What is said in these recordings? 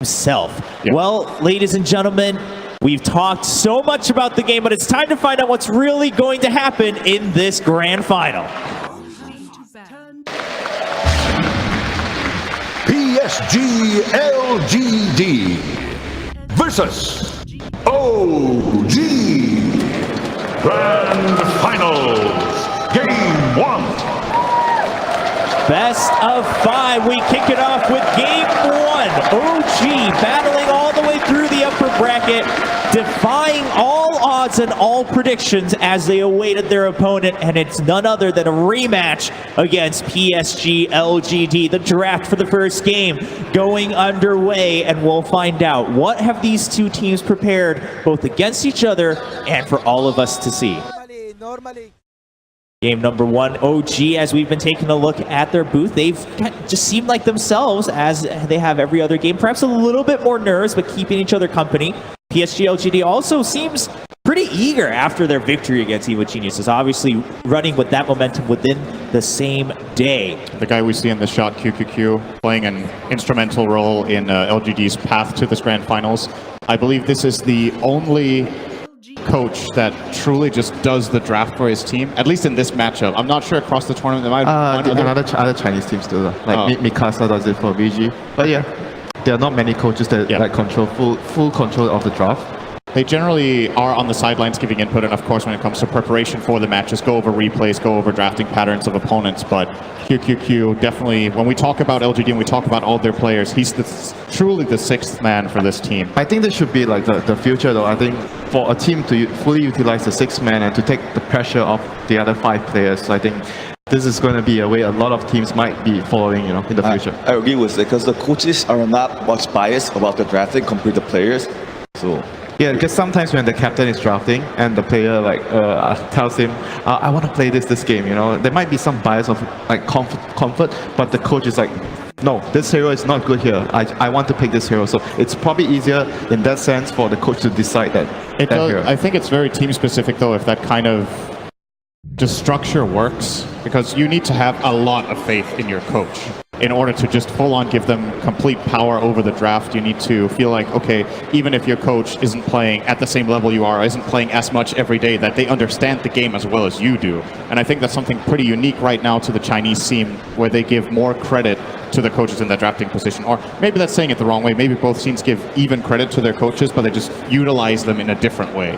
himself. Yeah. Well, ladies and gentlemen, we've talked so much about the game, but it's time to find out what's really going to happen in this grand final. PSG LGD versus OG Grand Finals Game 1. Best of 5. We kick it off with Game 1. OG battling all the way through the upper bracket, defying all odds and all predictions as they awaited their opponent, and it's none other than a rematch against PSG LGD. The draft for the first game going underway, and we'll find out what have these two teams prepared both against each other and for all of us to see. Game number 1, OG, as we've been taking a look at their booth, they've just seemed like themselves as they have every other game. Perhaps a little bit more nerves, but keeping each other company. PSG LGD also seems pretty eager after their victory against Evil Geniuses, obviously running with that momentum within the same day. The guy we see in the shot, QQQ, playing an instrumental role in LGD's path to this grand finals. I believe this is the only coach that truly just does the draft for his team, at least in this matchup. I'm not sure across the tournament there might be other Chinese teams do that. Like Mikasa does it for VG. But yeah, there are not many coaches that like control full control of the draft. They generally are on the sidelines giving input, and of course when it comes to preparation for the matches, go over replays, go over drafting patterns of opponents. But QQQ definitely, when we talk about LGD and we talk about all their players, he's truly the sixth man for this team. I think this should be like the future though. I think for a team to fully utilize the sixth man and to take the pressure off the other 5 players, I think this is going to be a way a lot of teams might be following, in the future. I agree with it because the coaches are not much biased about the drafting compared to players. So yeah, because sometimes when the captain is drafting and the player tells him, I want to play this game, there might be some bias of like comfort, but the coach is like, no, this hero is not good here. I want to pick this hero. So it's probably easier in that sense for the coach to decide that hero. I think it's very team specific though, if that kind of just structure works, because you need to have a lot of faith in your coach. In order to just full-on give them complete power over the draft, you need to feel like, okay, even if your coach isn't playing at the same level you are, isn't playing as much every day, that they understand the game as well as you do. And I think that's something pretty unique right now to the Chinese scene, where they give more credit to the coaches in the drafting position. Or maybe that's saying it the wrong way. Maybe both scenes give even credit to their coaches, but they just utilize them in a different way.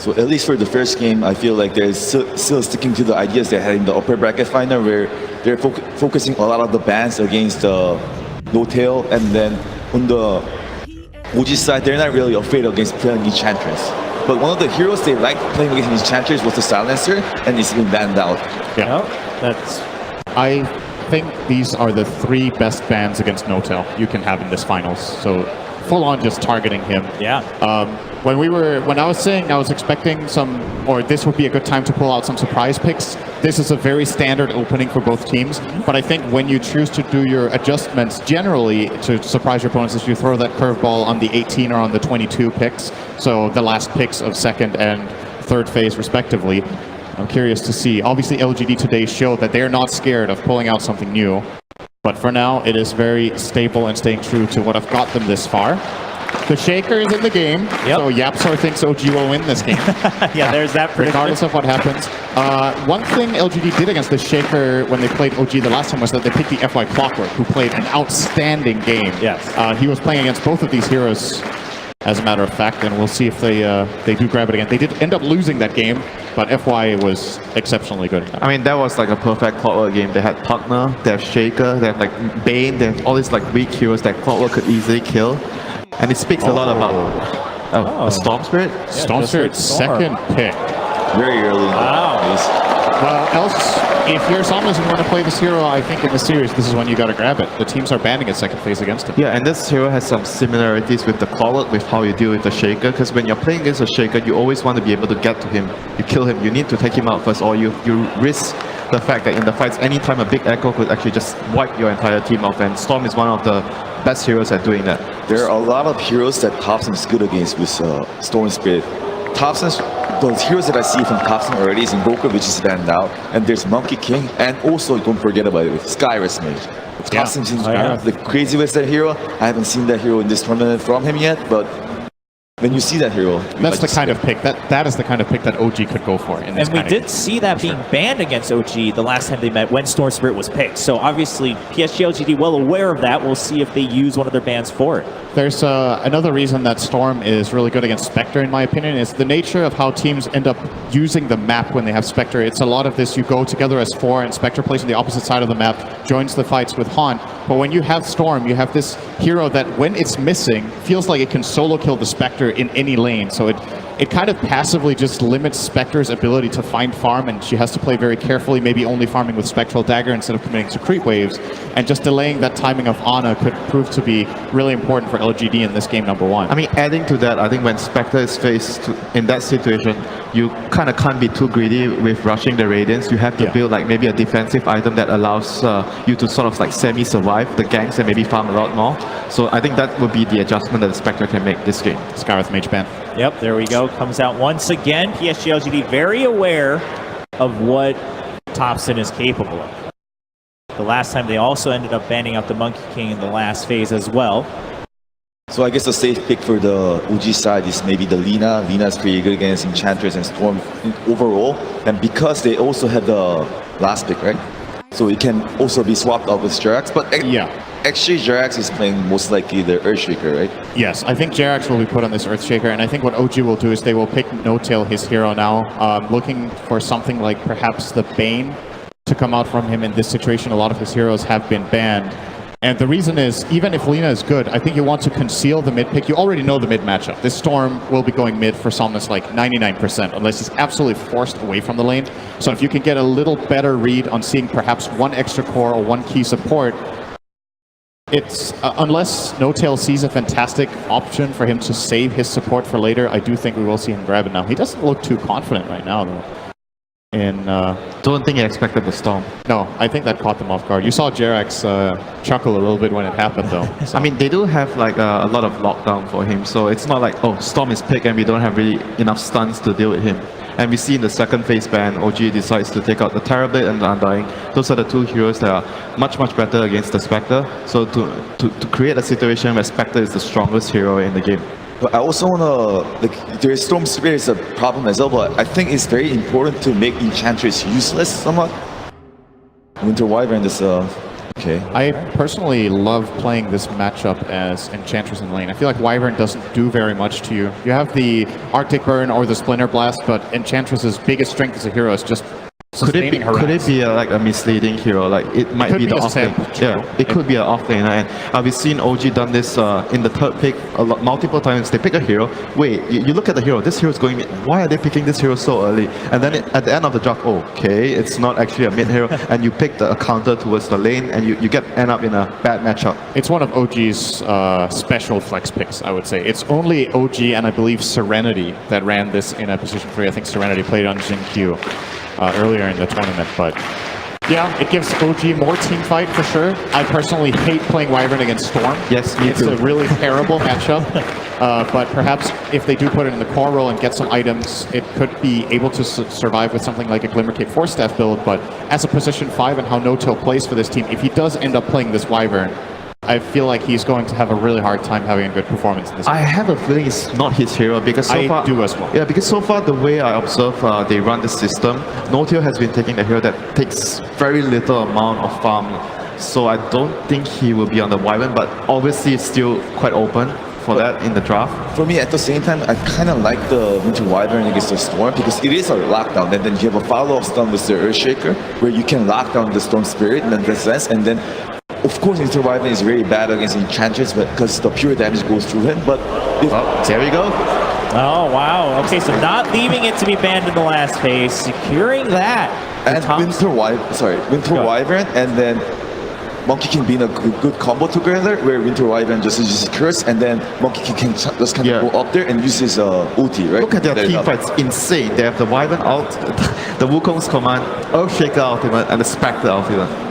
So at least for the first game, I feel like they're still sticking to the ideas they had in the upper bracket final, where they're focusing a lot of the bans against No Tail, and then on the OG side, they're not really afraid against playing Enchantress. But one of the heroes they liked playing against Enchantress was the Silencer, and it's been banned out. Yeah, I think these are the 3 best bans against No Tail you can have in this finals. So full on just targeting him. Yeah. When I was saying I was expecting this would be a good time to pull out some surprise picks, this is a very standard opening for both teams. But I think when you choose to do your adjustments generally to surprise your opponents, is you throw that curveball on the 18 or on the 22 picks, so the last picks of second and third phase respectively. I'm curious to see. Obviously LGD today showed that they're not scared of pulling out something new. But for now, it is very stable and staying true to what have got them this far. The Shaker is in the game, so Yapsor thinks OG will win this game. Yeah, there's that prediction. Regardless of what happens. One thing LGD did against the Shaker when they played OG the last time was that they picked the FY Clockwork, who played an outstanding game. Yes. He was playing against both of these heroes, as a matter of fact, and we'll see if they do grab it again. They did end up losing that game, but FY was exceptionally good. I mean, that was like a perfect Clockwork game. They had Partner, they have Shaker, they have like Bane, they have all these like weak heroes that Clockwork could easily kill. And it speaks a lot about Storm Spirit. Yeah, Storm Spirit, second pick. Very early. Wow. Well, else, if your Sam doesn't want to play this hero, I think in the series, this is when you got to grab it. The teams are banning at second phase against him. Yeah, and this hero has some similarities with the Clockwork, with how you deal with the Shaker, because when you're playing against a Shaker, you always want to be able to get to him. You kill him, you need to take him out first, or you risk the fact that in the fights, anytime a big echo could actually just wipe your entire team off, and Storm is one of the best heroes at doing that. There are a lot of heroes that Thompson is good against with Storm Spirit. Thompson's, the heroes that I see from Thompson already is Invoker, which is banned out, and there's Monkey King, and also don't forget about it with Skyrus Mage. Costume seems yeah. the crazy with that hero. I haven't seen that hero in this tournament from him yet, but when you see that hero, That's the kind of pick that is the kind of pick that OG could go for in this And we kind of did game. see that being banned against OG the last time they met when Storm Spirit was picked. So obviously PSG LGD well aware of that. We'll see if they use one of their bans for it. There's another reason that Storm is really good against Spectre, in my opinion, is the nature of how teams end up using the map when they have Spectre. It's a lot of this, you go together as 4 and Spectre plays on the opposite side of the map, joins the fights with Han. But when you have Storm, you have this hero that when it's missing, feels like it can solo kill the Spectre in any lane. So it kind of passively just limits Spectre's ability to find farm, and she has to play very carefully, maybe only farming with Spectral Dagger instead of committing to creep waves. And just delaying that timing of Ana could prove to be really important for LGD in this game number 1. I mean, adding to that, I think when Spectre is faced in that situation, you kind of can't be too greedy with rushing the Radiance. You have to build like maybe a defensive item that allows you to sort of like semi-survive the ganks and maybe farm a lot more. So I think that would be the adjustment that the Spectre can make this game. Skyrath Mage Ban. Yep, there we go. Comes out once again. PSG LGD very aware of what Thompson is capable of. The last time they also ended up banning out the Monkey King in the last phase as well. So I guess the safe pick for the OG side is maybe the Lina. Lina's pretty good against Enchantress and Storm overall. And because they also have the last pick, right? So it can also be swapped out with Jerax. But actually Jerax is playing most likely the Earthshaker, right? Yes, I think Jerax will be put on this Earthshaker, and I think what OG will do is they will pick No-Tail, his hero now, looking for something like perhaps the Bane to come out from him in this situation. A lot of his heroes have been banned. And the reason is, even if Lina is good, I think you want to conceal the mid pick. You already know the mid matchup. This Storm will be going mid for Somnus like 99%, unless he's absolutely forced away from the lane. So if you can get a little better read on seeing perhaps one extra core or one key support, it's unless No-Tail sees a fantastic option for him to save his support for later, I do think we will see him grab it now. He doesn't look too confident right now, though. Don't think he expected the Storm. No, I think that caught them off guard. You saw Jerax chuckle a little bit when it happened, though. So. I mean, they do have like a lot of lockdown for him, so it's not like, oh, Storm is picked and we don't have really enough stuns to deal with him. And we see in the second phase ban, OG decides to take out the Terrorblade and the Undying. Those are the two heroes that are much, much better against the Spectre. So to create a situation where Spectre is the strongest hero in the game. But I also want to, like, their Storm Spirit is a problem as well, but I think it's very important to make Enchantress useless somewhat. Winter Wyvern is, okay. I personally love playing this matchup as Enchantress in lane. I feel like Wyvern doesn't do very much to you. You have the Arctic Burn or the Splinter Blast, but Enchantress's biggest strength as a hero is just Could it be like a misleading hero? Like it might be the off lane. Yeah, it could be an off lane. And we've seen OG done this in the third pick multiple times. They pick a hero. Wait, you look at the hero. This hero is going mid. Why are they picking this hero so early? And then at the end of the draft, okay, it's not actually a mid hero, and you pick a counter towards the lane, and you end up in a bad matchup. It's one of OG's special flex picks, I would say. It's only OG and I believe Serenity that ran this in a position 3. I think Serenity played on Jin Q earlier in the tournament, but yeah, it gives OG more team fight for sure. I personally hate playing Wyvern against Storm. Yes, me it's too. It's a really terrible matchup, but perhaps if they do put it in the core role and get some items, it could be able to survive with something like a Glimmercape 4-staff build, but as a position 5 and how No-Tail plays for this team, if he does end up playing this Wyvern, I feel like he's going to have a really hard time having a good performance in this game. I have a feeling it's not his hero because so far... I do as well. Yeah, because so far the way I observe they run the system, No-Tail has been taking the hero that takes very little amount of farm. So I don't think he will be on the Wyvern, but obviously it's still quite open for that in the draft. For me, at the same time, I kind of like the Winter Wyvern against the Storm because it is a lockdown, and then you have a follow-up stun with the Earthshaker where you can lock down the Storm Spirit in that sense, and then of course, Winter Wyvern is very bad against Enchantress, but because the pure damage goes through him. But there we go. Oh wow! Okay, so not leaving it to be banned in the last phase, securing that. And Winter Wyvern, and then Monkey King being a good combo together, where Winter Wyvern just uses Curse, and then Monkey King can just kind of go up there and use his ulti, right? Look at their team fights, insane. They have the Wyvern ult, the Wukong's command, Earthshaker ultimate, and the Spectre ultimate.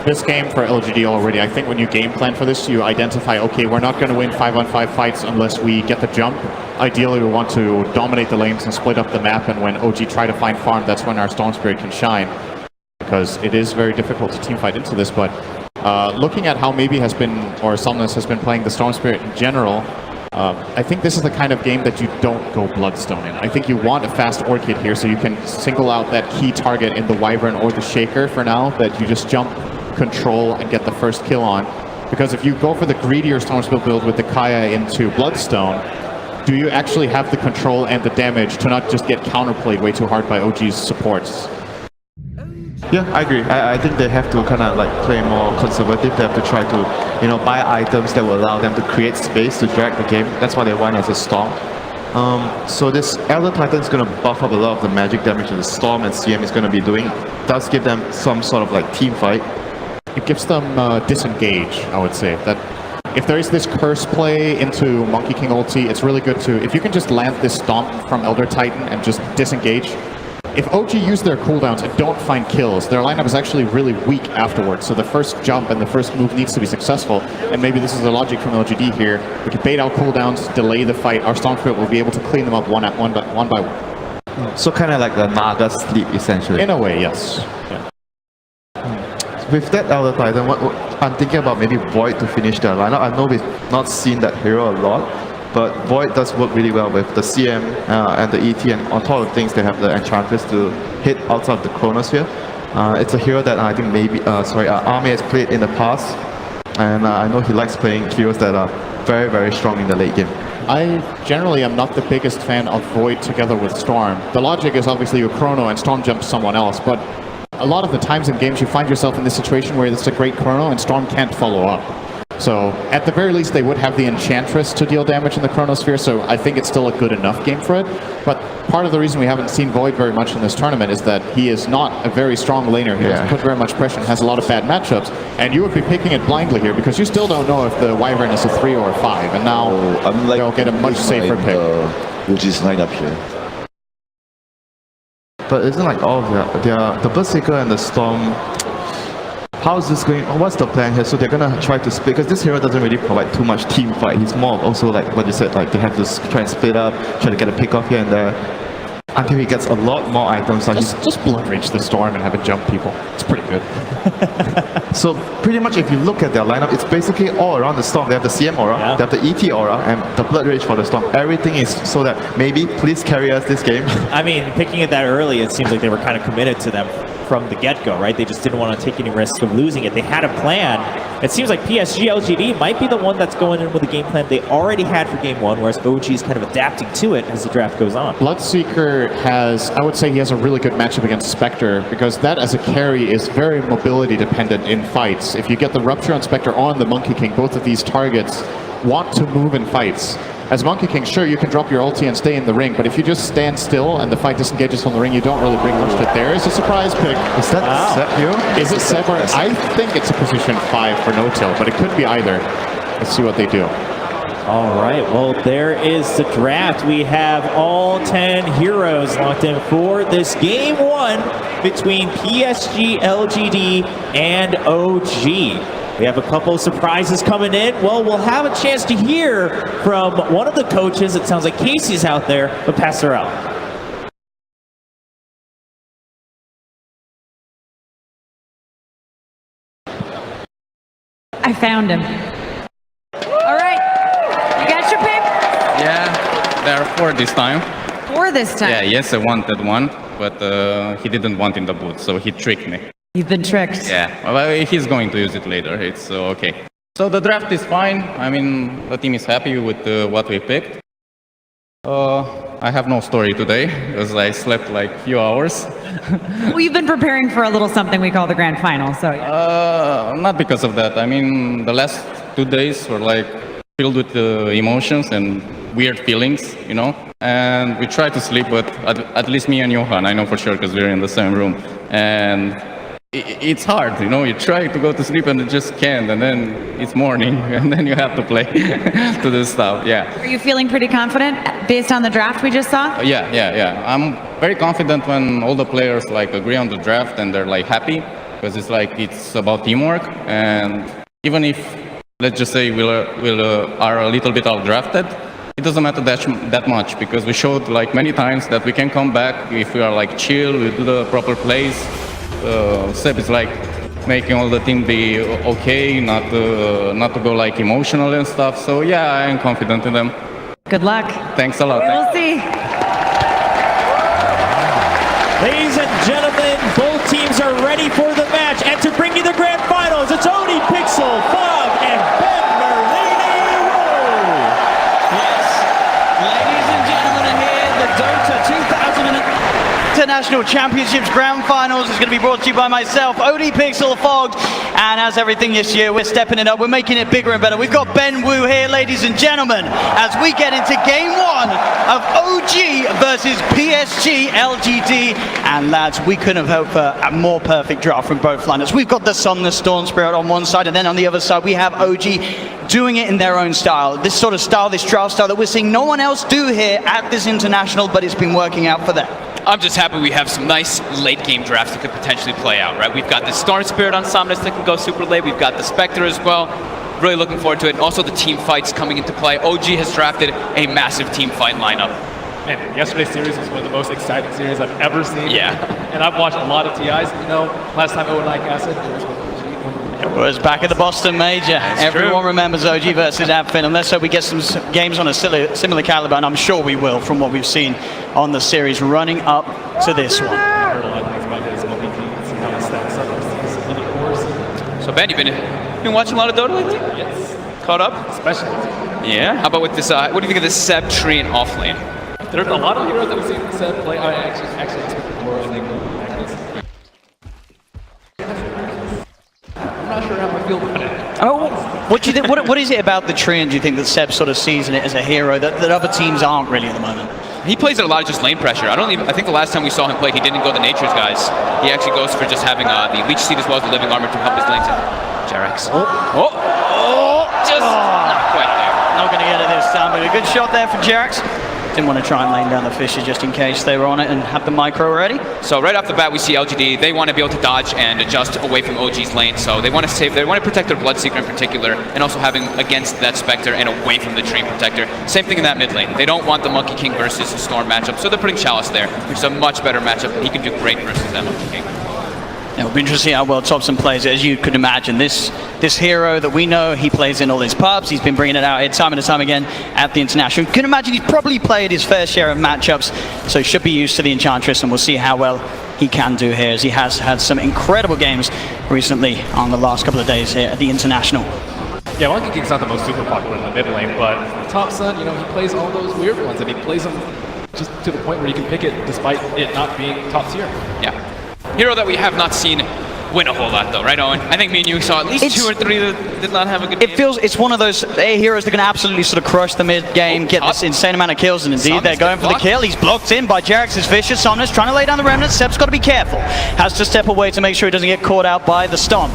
This game for LGD already, I think when you game plan for this, you identify, okay, we're not going to win 5-on-5 fights unless we get the jump. Ideally, we want to dominate the lanes and split up the map, and when OG try to find farm, that's when our Storm Spirit can shine. Because it is very difficult to team fight into this, but Looking at how maybe has been, or Somnus has been playing the Storm Spirit in general, I think this is the kind of game that you don't go Bloodstone in. I think you want a fast Orchid here so you can single out that key target in the Wyvern or the Shaker for now, that you just jump, control, and get the first kill on. Because if you go for the greedier Storm Spirit build with the Kaya into Bloodstone, do you actually have the control and the damage to not just get counterplayed way too hard by OG's supports? Yeah, I agree. I think they have to kind of like play more conservative. They have to try to, buy items that will allow them to create space to drag the game. That's what they want as a Storm. So this Elder Titan is going to buff up a lot of the magic damage that the Storm and CM is going to be doing. It does give them some sort of like team fight. It gives them disengage, I would say. That if there is this curse play into Monkey King ulti, it's really good to, if you can just land this stomp from Elder Titan and just disengage. If OG use their cooldowns and don't find kills, their lineup is actually really weak afterwards. So the first jump and the first move needs to be successful. And maybe this is the logic from LGD here. We can bait out cooldowns, delay the fight. Our Storm Spirit will be able to clean them up one by one. So kind of like the Naga sleep, essentially. In a way, yes. Yeah. With that Elder Titan, I'm thinking about maybe Void to finish their lineup. I know we've not seen that hero a lot, but Void does work really well with the CM and the ET, and on top of things, they have the Enchantress to hit outside of the Chronosphere. It's a hero that I think maybe, Army has played in the past, and I know he likes playing heroes that are very, very strong in the late game. I generally am not the biggest fan of Void together with Storm. The logic is obviously you Chrono and Storm jumps someone else, but a lot of the times in games you find yourself in this situation where it's a great Chrono and Storm can't follow up. So at the very least they would have the Enchantress to deal damage in the Chronosphere, so I think it's still a good enough game for it. But part of the reason we haven't seen Void very much in this tournament is that he is not a very strong laner. He doesn't put very much pressure and has a lot of bad matchups. And you would be picking it blindly here because you still don't know if the Wyvern is a 3 or a 5. And now they'll get a much safer pick. Which is lined up here. But isn't like all of the Berserker and the Storm, how is this going? What's the plan here? So they're gonna try to split, because this hero doesn't really provide too much team fight. He's more of also like what you said, like they have to try and split up, try to get a pick off here and there, until he gets a lot more items. Like just Blood Rage the Storm and have it jump people. It's pretty good. So pretty much if you look at their lineup, it's basically all around the Storm. They have the CM aura, they have the ET aura, and the Blood Rage for the Storm. Everything is so that maybe please carry us this game. I mean, picking it that early, it seems like they were kind of committed to them from the get-go, right? They just didn't want to take any risks of losing it. They had a plan. It seems like PSG LGD might be the one that's going in with a game plan they already had for game one, whereas OG is kind of adapting to it as the draft goes on. Bloodseeker has, I would say he has a really good matchup against Spectre, because that as a carry is very mobility dependent in fights. If you get the Rupture on Spectre on the Monkey King, both of these targets want to move in fights. As Monkey King, sure, you can drop your ulti and stay in the ring, but if you just stand still and the fight disengages from the ring, you don't really bring much to it. There is a surprise pick. Is that Seb here? Is it Seb or... I think it's a position 5 for no-till, but it could be either. Let's see what they do. All right, well, there is the draft. We have all 10 heroes locked in for this game one between PSG LGD and OG. We have a couple of surprises coming in. Well, we'll have a chance to hear from one of the coaches. It sounds like Casey's out there, but pass her out. I found him. All right, you got your pick? Yeah, there are 4 this time. 4 this time? Yeah, yes, I wanted one, but he didn't want in the booth, so he tricked me. You've been tricked. Yeah, well, he's going to use it later. It's okay. So the draft is fine. I mean, the team is happy with what we picked. I have no story today because I slept like a few hours. Well, you've been preparing for a little something we call the grand final, so yeah. Not because of that. I mean, the last 2 days were like filled with emotions and weird feelings, you know. And we tried to sleep, but at least me and Johan, I know for sure because we're in the same room. And it's hard, you know, you try to go to sleep and you just can't, and then it's morning, and then you have to play to do stuff, yeah. Are you feeling pretty confident based on the draft we just saw? Yeah. I'm very confident when all the players like agree on the draft and they're like happy, because it's like it's about teamwork, and even if, let's just say we are a little bit out-drafted, it doesn't matter that much, because we showed like many times that we can come back if we are like chill, we do the proper plays. Seb is like making all the team be okay, not to go like emotional and stuff. So yeah, I am confident in them. Good luck. Thanks a lot. We'll see. Ladies and gentlemen, both teams are ready for the match. And to bring you the grand finals, it's Odie Pixel, Fog, and Ben Merlini. Yes, ladies and gentlemen, are here. The Dota 2000 International Championships Grand Finals is going to be brought to you by myself, Odie Pixel, Fogged, and as everything this year, we're stepping it up. We're making it bigger and better. We've got Ben Wu here, ladies and gentlemen, as we get into Game 1 of OG versus PSG LGD. And lads, we couldn't have hoped for a more perfect draft from both lineups. We've got the Somnus Storm Spirit on one side, and then on the other side, we have OG doing it in their own style. This sort of style, this draft style that we're seeing no one else do here at this international, but it's been working out for them. I'm just happy we have some nice late game drafts that could potentially play out, right? We've got the Storm Spirit on Somnus that can go super late. We've got the Spectre as well. Really looking forward to it. And also the team fights coming into play. OG has drafted a massive team fight lineup. And yesterday's series was one of the most exciting series I've ever seen. Yeah. And I've watched a lot of TIs. You know, last time OG Acid, it was with OG. It was back at the Boston Major. Everyone remembers OG versus Adfin, and let's hope we get some games on a similar caliber, and I'm sure we will from what we've seen on the series running up to this one. I heard a lot of things about his OPG and see how it stacks up versus other cores. So Ben, you've been watching a lot of Dota lately? Yes. Caught up? Especially. Yeah. How about with this? What do you think of this Seb tree and off lane? There's a lot of heroes that we've seen Seb play. I actually expected more, I think, Agustus. I'm not sure how I feel about it. Oh, what do you think? What is it about the Treant, do you think, that Seb sort of sees in it as a hero that other teams aren't really at the moment? He plays it a lot of just lane pressure. I think the last time we saw him play, he didn't go the Nature's guys. He actually goes for just having the Leech Seed as well as the Living Armor to help his lanes. Jerax. Just not quite there. Not going to get it this time, but a good shot there for Jerax. Didn't want to try and lane down the fishes just in case they were on it and have the micro ready. So right off the bat, we see LGD. They want to be able to dodge and adjust away from OG's lane. So they want to protect their Bloodseeker in particular, and also having against that Spectre and away from the Treant Protector. Same thing in that mid lane. They don't want the Monkey King versus Storm matchup, so they're putting Chalice there, which is a much better matchup. He can do great versus that Monkey King. It will be interesting to see how well Thompson plays it. As you could imagine, this hero that we know, he plays in all his pubs. He's been bringing it out here time and time again at the International. You can imagine he's probably played his fair share of matchups, so he should be used to the Enchantress, and we'll see how well he can do here, as he has had some incredible games recently on the last couple of days here at the International. Yeah, Monkey King's not the most super popular in the mid lane, but Thompson, you know, he plays all those weird ones, and he plays them just to the point where you can pick it despite it not being top tier. Yeah. Hero that we have not seen win a whole lot, though, right, Owen? I think me and you saw at least 2 or 3 that did not have a good game. It feels it's one of those heroes that can absolutely sort of crush the mid game, get this insane amount of kills, and indeed they're going for the kill. He's blocked in by Jerax's Vicious. Somnus trying to lay down the remnants. Seb's got to be careful. Has to step away to make sure he doesn't get caught out by the Stomp.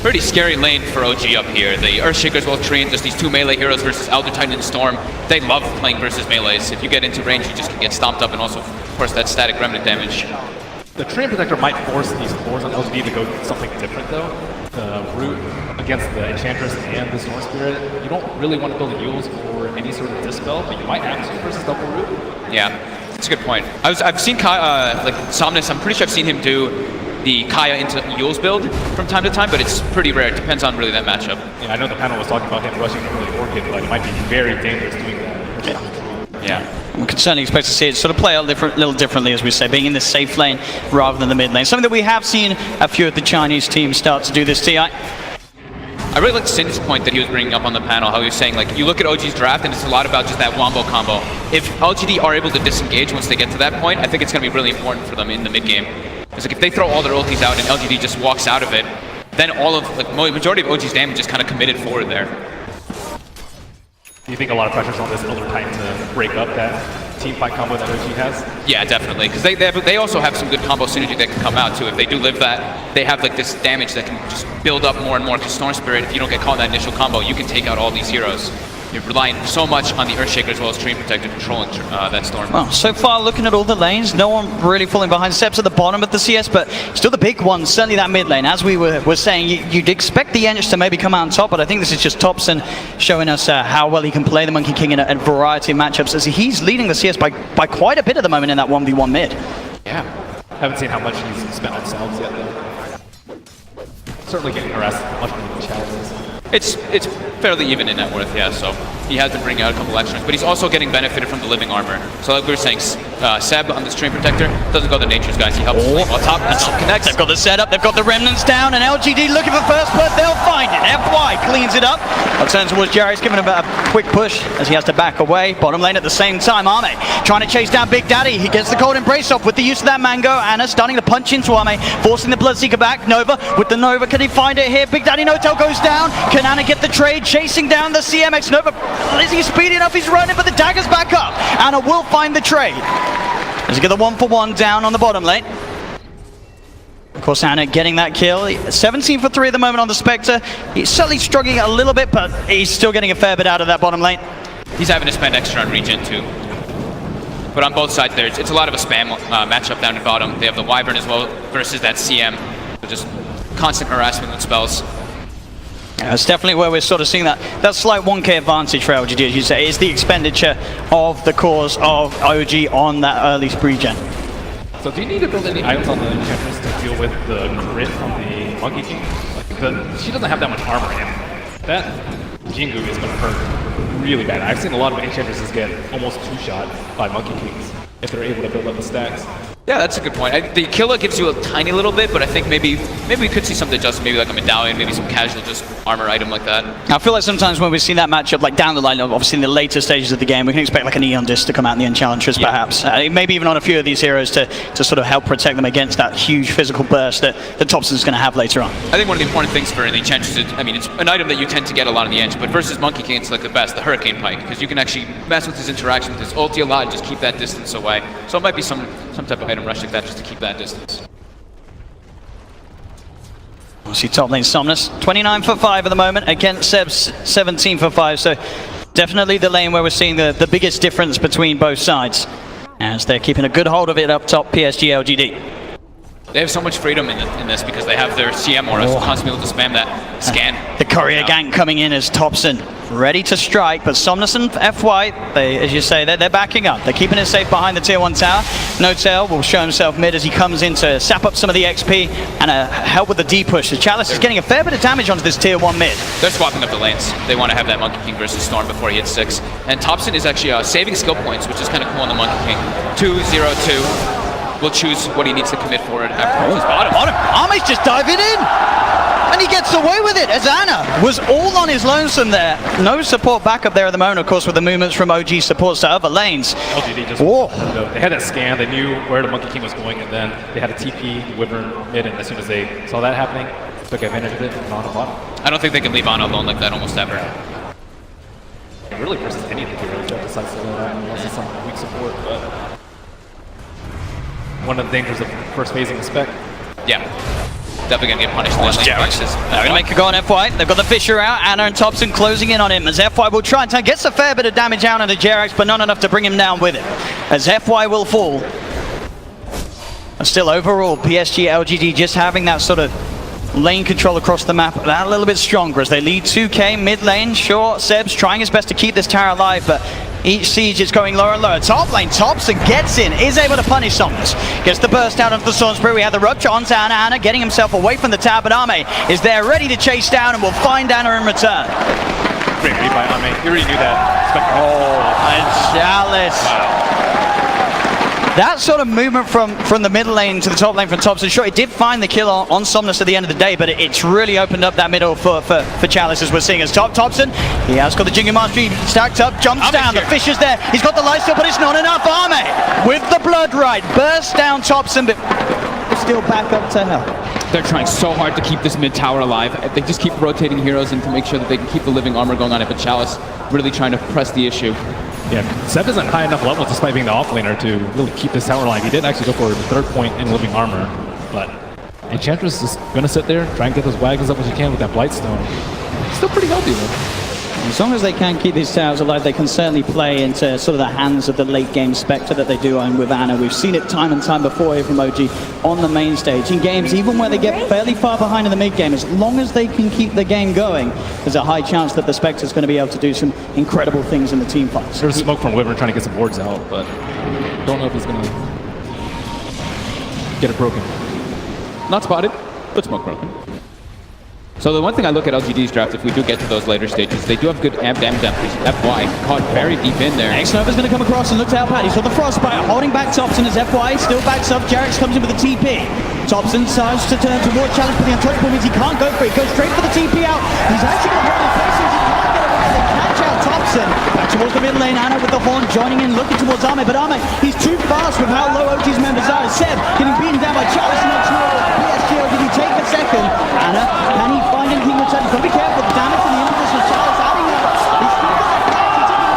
Pretty scary lane for OG up here. The Earthshaker as well trained, just these 2 melee heroes versus Elder Titan and Storm. They love playing versus melees. If you get into range, you just can get stomped up, and also, of course, that static remnant damage. The Treant Protector might force these cores on LGD to go something different, though. The root against the Enchantress and the Storm Spirit, you don't really want to build Yules or any sort of Dispel, but you might have to versus double root. Yeah, that's a good point. I've seen like Somnus, I'm pretty sure I've seen him do the Kaya into Yules build from time to time, but it's pretty rare. It depends on really that matchup. Yeah, I know the panel was talking about him rushing early Orchid, but it might be very dangerous doing that. Yeah. We can certainly expect to see it sort of play a little differently, as we say, being in the safe lane rather than the mid lane. Something that we have seen a few of the Chinese teams start to do this, TI. I really like Sin's point that he was bringing up on the panel, how he was saying, like, you look at OG's draft and it's a lot about just that wombo combo. If LGD are able to disengage once they get to that point, I think it's going to be really important for them in the mid game. It's like if they throw all their ultis out and LGD just walks out of it, then all of, like, majority of OG's damage is kind of committed forward there. Do you think a lot of pressure's on this Elder Titan to break up that team fight combo that OG has? Yeah, definitely, because they also have some good combo synergy that can come out too. If they do live that, they have like this damage that can just build up more and more. Because Storm Spirit, if you don't get caught in that initial combo, you can take out all these heroes. You're relying so much on the Earthshaker as well as Treant Protector controlling that Storm. Well, so far looking at all the lanes, no one really falling behind. Seb's at the bottom of the CS, but still the big one, certainly that mid lane. As we were saying, you'd expect the Ench to maybe come out on top, but I think this is just Thompson showing us how well he can play the Monkey King in a variety of matchups, as he's leading the CS by quite a bit at the moment in that 1v1 mid. Yeah. Haven't seen how much he's spent on salves yet, though. certainly getting harassed much more than Chalice. It's fairly even in net worth, yeah, so he has been bringing out a couple extras, but he's also getting benefited from the living armor. So like we were saying, Seb on the stream protector doesn't go the natures guys, he helps on top, and connects. They've got the setup, they've got the remnants down, and LGD looking for first blood, they'll find it. FY cleans it up. Turns towards Jarrett's giving him a quick push as he has to back away. Bottom lane at the same time, Ame trying to chase down Big Daddy. He gets the cold embrace off with the use of that mango. Anna starting to punch into Ame, forcing the Bloodseeker back. Nova with the Nova, can he find it here? Big Daddy No-Tail goes down. Can Anna get the trade? Chasing down the CMX. Nova, is he speedy enough? He's running, but the dagger's back up. Anna will find the trade. As he get the 1-for-1 down on the bottom lane. Of course, Anna getting that kill. 17 for 3 at the moment on the Spectre. He's certainly struggling a little bit, but he's still getting a fair bit out of that bottom lane. He's having to spend extra on regen too. But on both sides there, it's a lot of a spam matchup down at bottom. They have the Wyvern as well versus that CM. So just constant harassment with spells. Yeah, it's definitely where we're sort of seeing that slight 1k advantage for LGD, as you say, is the expenditure of the cores of OG on that early spree gen. So do you need to build any items on the Enchantress to deal with the crit from the Monkey King? Like she doesn't have that much armor, and that Jingu is going to hurt really bad. I've seen a lot of Enchantresses get almost 2-shot by Monkey Kings if they're able to build up the stacks. Yeah, that's a good point. The killer gives you a tiny little bit, but I think maybe we could see something adjusted, maybe like a medallion, maybe some casual just armor item like that. I feel like sometimes when we see that matchup, like down the line, obviously in the later stages of the game, we can expect like an Eon Disc to come out in the Enchantress, perhaps. Maybe even on a few of these heroes to sort of help protect them against that huge physical burst that Thompson's going to have later on. I think one of the important things for the Enchantress is, I mean, it's an item that you tend to get a lot in the Ench, but versus Monkey King, it's like the best, the Hurricane Pike, because you can actually mess with his interaction with his ulti a lot and just keep that distance away. So it might be some type of item rush like that just to keep that distance. We'll see top lane Somnus, 29 for 5 at the moment against Seb's 17 for 5, so definitely the lane where we're seeing the biggest difference between both sides, as they're keeping a good hold of it up top, PSG LGD. They have so much freedom in this because they have their CM aura, so constantly able to spam that scan. The courier gank coming in as Thompson ready to strike, but Somnus and FY, as you say, they're backing up. They're keeping it safe behind the tier 1 tower. No-Tail will show himself mid as he comes in to sap up some of the XP and help with the D-push. The Chalice is getting a fair bit of damage onto this tier 1 mid. They're swapping up the lanes. They want to have that Monkey King versus Storm before he hits 6. And Thompson is actually saving skill points, which is kind of cool on the Monkey King. 2-0-2. Will choose what he needs to commit forward after his bottom. Ame's just diving in! And he gets away with it as Anna was all on his lonesome there. No support backup there at the moment, of course, with the movements from OG supports to other lanes. LGD just they had that scan, they knew where the Monkey King was going, and then they had a TP, Wyvern mid, and as soon as they saw that happening, took advantage of it and on the bottom. I don't think they can leave Anna alone like that almost ever. And really versus any of the heroes that decides to let out unless it's some weak support, but one of the dangers of first phasing the spec. Yeah. Definitely gonna get punished in the lane. They're gonna make a go on FY. They've got the Fisher out. Anna and Thompson closing in on him as FY will try and gets a fair bit of damage out onto Jerax, but not enough to bring him down with it. As FY will fall. And still overall, PSG LGD just having that sort of lane control across the map that a little bit stronger as they lead 2k mid lane. Sure, Seb's trying his best to keep this tower alive, but each siege is going lower and lower. Top lane, Thompson gets in, is able to punish Somnus. Gets the burst out of the Storm Spirit. We have the rupture onto Anna. Anna getting himself away from the tower, but Ame is there ready to chase down and will find Anna in return. Great read by Ame. He already knew that. And Chalice. Wow. That sort of movement from the middle lane to the top lane from Thompson, sure, it did find the kill on Somnus at the end of the day, but it's really opened up that middle for Chalice as we're seeing as Thompson. He has got the Jingu Mastery stacked up, jumps down, the Fisher's there, he's got the light still, but it's not enough. Ame with the blood right, bursts down Thompson, but still back up to hell. They're trying so hard to keep this mid tower alive. They just keep rotating heroes and to make sure that they can keep the living armor going on it, but Chalice really trying to press the issue. Yeah, Seb isn't high enough level despite being the offlaner to really keep this tower alive. He did actually go for the 3rd point in living armor, but Enchantress is going to sit there, try and get those wagons up as you can with that Blightstone. Still pretty healthy though. As long as they can keep these towers alive, they can certainly play into sort of the hands of the late game Spectre that they do own with Anna. We've seen it time and time before here from OG on the main stage. In games, even where they get fairly far behind in the mid game, as long as they can keep the game going, there's a high chance that the Spectre's going to be able to do some incredible things in the team fights. There's smoke from Wyvern trying to get some boards out, but don't know if he's going to get it broken. Not spotted, but smoke broken. So the one thing I look at LGD's draft, if we do get to those later stages, they do have good amp depth. FY caught very deep in there. X-Nova's going to come across and look to help out. He's got the Frostbite, holding back Thompson as FY still backs up. Jarex comes in with a TP. Thompson starts to turn towards challenge, but the untouchable means he can't go for it. He goes straight for the TP out. He's actually going to hold his face. He can't get away. They catch out Thompson. Back towards the mid lane. Anna with the horn joining in, looking towards Ame, but Ame, he's too fast with how low OG's members are. Seb getting beaten down by Chalice and PSG LGD take a second. Anna, can he find anything in return? He's got to be careful. The damage from the impetus from Chalice adding up. He's still got that flash. He's taking the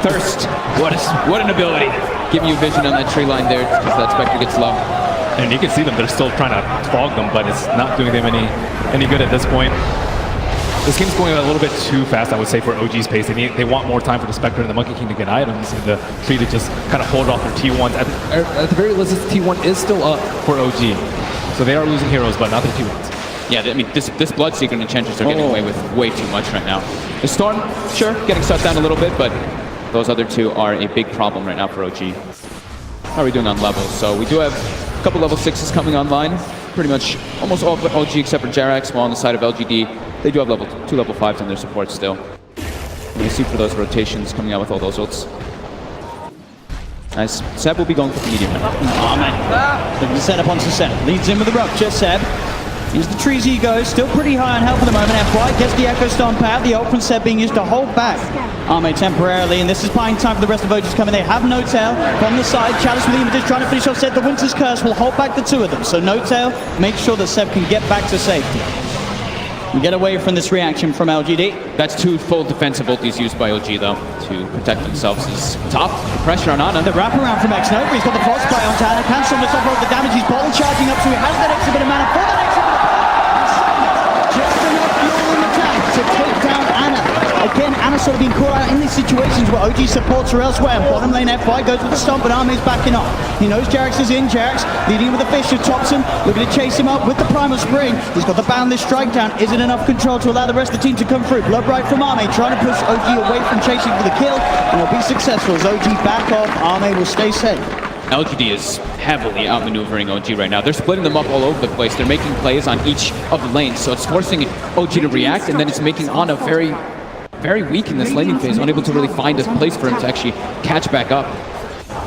Thirst. What an ability. Giving you vision on that tree line there because that Spectre gets low. And you can see them, they're still trying to fog them, but it's not doing them any good at this point. This game's going a little bit too fast, I would say, for OG's pace. They want more time for the Spectre and the Monkey King to get items, and the Tree to just kind of hold off their T1s. At the very least, this T1 is still up for OG. So they are losing heroes, but not their T1s. Yeah, I mean, this Bloodseeker and Enchantress are getting away with way too much right now. The Storm, sure, getting shut down a little bit, but those other two are a big problem right now for OG. How are we doing on levels? So we do have a couple level 6s coming online. Pretty much almost all of OG except for Jarex, while on the side of LGD, they do have two level 5s on their support still. And you see for those rotations coming out with all those ults. Nice. Seb will be going for the medium now. Oh man. Looking to set up onto Seb. Leads in with the rupture. Seb. Here's the trees he goes. Still pretty high on health at the moment. FY gets the Echo Stomp out. The ult from Seb being used to hold back Ame temporarily. And this is buying time for the rest of OG's coming. They have No Tail from the side. Chalice with the images trying to finish off Seb. The Winter's Curse will hold back the two of them. So No Tail makes sure that Seb can get back to safety. And get away from this reaction from LGD. That's two full defensive ultis used by OG though to protect themselves. Is top pressure on Ana. The wraparound from X-Nova. He's got the Frostbite onto Ana. Cancel this off the damage. He's bottle charging up, so he has that extra bit of mana for that extra bit of mana. Just enough fuel in the tank to take down Ana. Again, Anna's sort of being caught out in these situations where OG supports her elsewhere. Bottom lane FY goes with the stomp, but Ame's backing off. He knows Jarex is in. Jarex leading with the Fish of Thompson, looking to chase him up with the Primal Spring. He's got the Boundless Strike down. Is it enough control to allow the rest of the team to come through? Blood right from Ame, trying to push OG away from chasing for the kill, and he'll be successful as OG back off. Ame will stay safe. LGD is heavily outmaneuvering OG right now. They're splitting them up all over the place. They're making plays on each of the lanes, so it's forcing OG to react, and then it's making Ana very, very weak in this laning phase, unable to really find a place for him to actually catch back up.